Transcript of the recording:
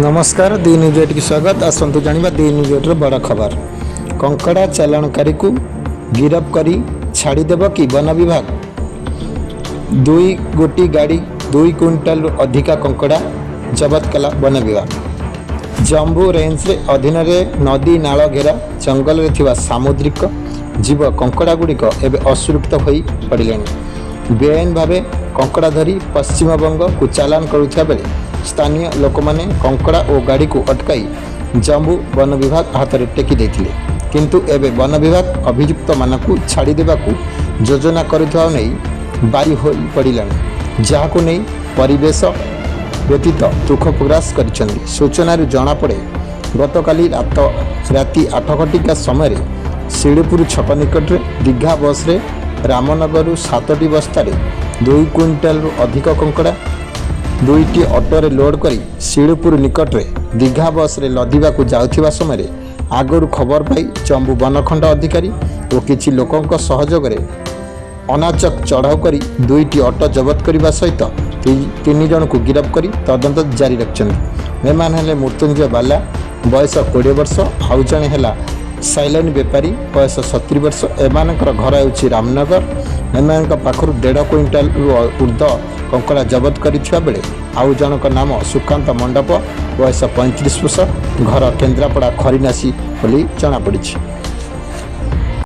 नमस्कार दी news at की स्वागत। आसतु जानिबा दी न्यूज एट बड़ खबर। कंकड़ा चालाणकारी को गिरफ्त करी छाड़देव कि वन विभाग। 2 गोटी गाड़ी 2 क्विंटाल अधिका कंकड़ा जबत कला वन विभाग। जम्बू रेंज अधीन नदी नाल घेरा जंगल रे थिबा सामुद्रिक जीव कंकड़ा गुड़िक एवं असुरक्षित हो पड़े। बेआईन भाव कंकड़ा धरी पश्चिमबंग को चालान करुवा बेले स्थानीय लोक मैंने कंकड़ा और गाड़ी को अटकाई जम्बू वन विभाग हाथ में टेकी देथिले। किंतु एबे वन विभाग अभियुक्त मानक छाड़देवा योजना करुवा नहीं बारी हो पड़ानी, जहां नहीं परिवेश व्यतीत दुख प्रकाश कर। सूचना जनापड़े गतकाली राति 8 घटिका समय शिड़पुर छक निकट दीघा बस रे रामनगर 7टी बस्तार 2 क्विंटाल अधिक कंकड़ा 2टी ऑटोरे लोड करी शिड़पुर निकट में दीघा बस रे लदिबा को जाउथिबा समय आगरू खबर पाई जम्बू बनखण अधिकारी और किछि लोकंक सहयोग रे अनाचक चढ़ाऊ करी 2टी ऑटो जबत करने सहित 3 जन को गिरफ्त करी तदंत जारी रखिछन्ति। एमान हेले मृत्युंजय बाला बयस 20 वर्ष, आउ जणे हेला साइलेंट बेपारी बयस 70 वर्ष। एमानकर घर हेउछि रामनगर। एमानक पाखरु 1.5 क्विंटाल ऊर्ध्व कंकड़ा जबत करिथिबा बेले आउ जनक नाम सुकांत मंडप बयस 35 वर्ष, घर केन्द्रापड़ा खरीनासी बोली जनापड़ी।